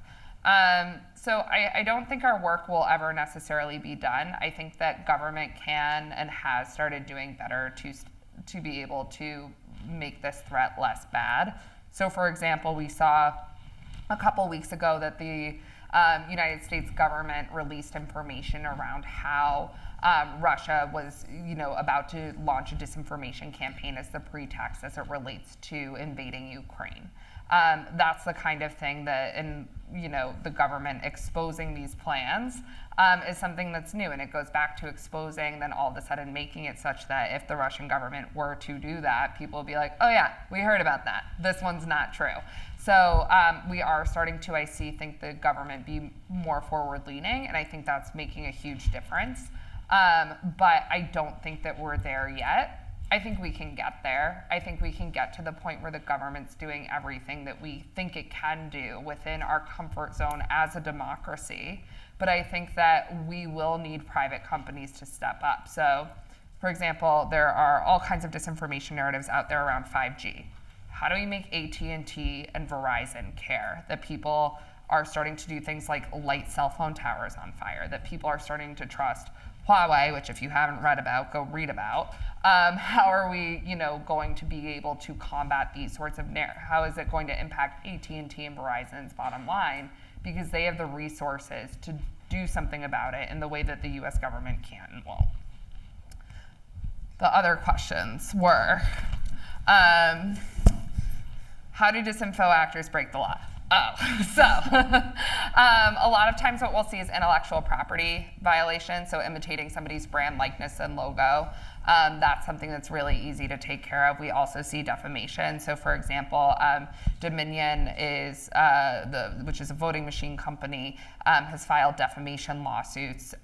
So I don't think our work will ever necessarily be done. I think that government can and has started doing better to be able to make this threat less bad. So for example, we saw a couple weeks ago that the United States government released information around how Russia was, about to launch a disinformation campaign as the pretext as it relates to invading Ukraine. That's the kind of thing that, the government exposing these plans is something that's new, and it goes back to exposing, then all of a sudden making it such that if the Russian government were to do that, people would be like, oh yeah, we heard about that. This one's not true. So we are starting to, I think the government be more forward-leaning, and I think that's making a huge difference. But I don't think that we're there yet. I think we can get there. I think we can get to the point where the government's doing everything that we think it can do within our comfort zone as a democracy. But I think that we will need private companies to step up. So, for example, there are all kinds of disinformation narratives out there around 5G. How do we make AT&T and Verizon care that people are starting to do things like light cell phone towers on fire, that people are starting to trust Huawei, which if you haven't read about, go read about. How are we, going to be able to combat these sorts of how is it going to impact AT&T and Verizon's bottom line? Because they have the resources to do something about it in the way that the US government can and won't. The other questions were, how How do disinfo actors break the law? So a lot of times what we'll see is intellectual property violations, so imitating somebody's brand likeness and logo. That's something that's really easy to take care of. We also see defamation. So for example, Dominion is, which is a voting machine company, has filed defamation lawsuits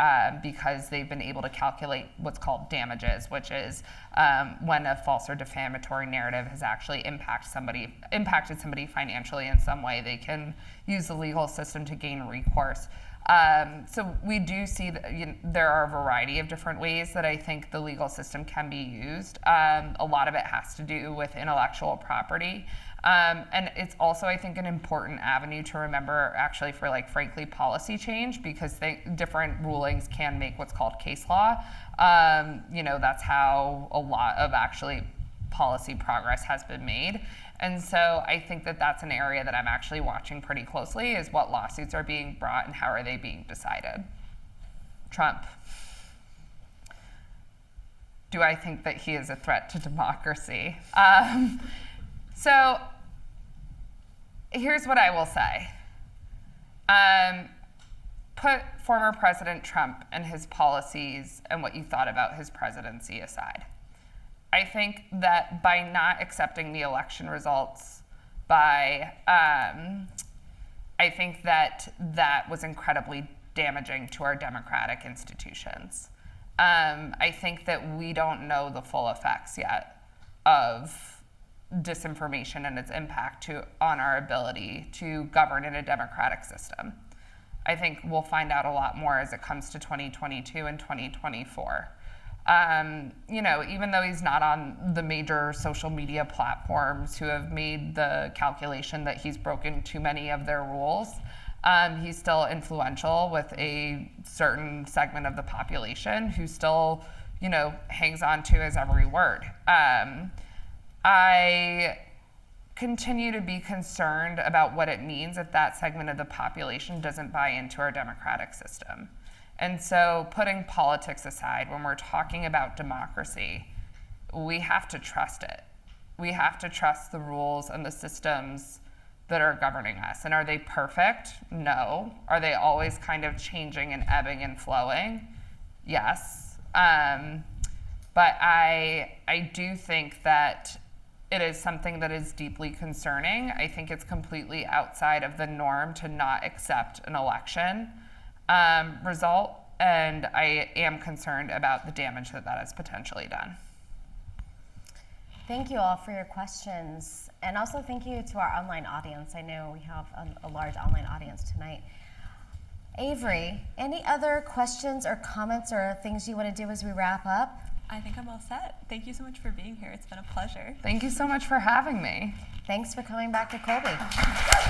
because they've been able to calculate what's called damages, which is when a false or defamatory narrative has actually impacted somebody financially in some way. They can use the legal system to gain recourse. So we do see that there are a variety of different ways that I think the legal system can be used. A lot of it has to do with intellectual property. And it's also, I think, an important avenue to remember actually for frankly, policy change, because different rulings can make what's called case law. That's how a lot of actually policy progress has been made. And so I think that that's an area that I'm actually watching pretty closely, is what lawsuits are being brought and how are they being decided. Trump. Do I think that he is a threat to democracy? So here's what I will say. Put former President Trump and his policies and what you thought about his presidency aside. I think that by not accepting the election results, I think that was incredibly damaging to our democratic institutions. I think that we don't know the full effects yet of disinformation and its impact on our ability to govern in a democratic system. I think we'll find out a lot more as it comes to 2022 and 2024. Even though he's not on the major social media platforms who have made the calculation that he's broken too many of their rules, he's still influential with a certain segment of the population who still, hangs on to his every word. I continue to be concerned about what it means if that segment of the population doesn't buy into our democratic system. And so putting politics aside, when we're talking about democracy, we have to trust it. We have to trust the rules and the systems that are governing us. And are they perfect? No. Are they always kind of changing and ebbing and flowing? Yes. But I do think that it is something that is deeply concerning. I think it's completely outside of the norm to not accept an election result, and I am concerned about the damage that has potentially done. Thank you all for your questions, and also thank you to our online audience. I know we have a large online audience tonight. Avery, any other questions or comments or things you want to do as we wrap up? I think I'm all set. Thank you so much for being here. It's been a pleasure. Thank you so much for having me. Thanks for coming back to Colby.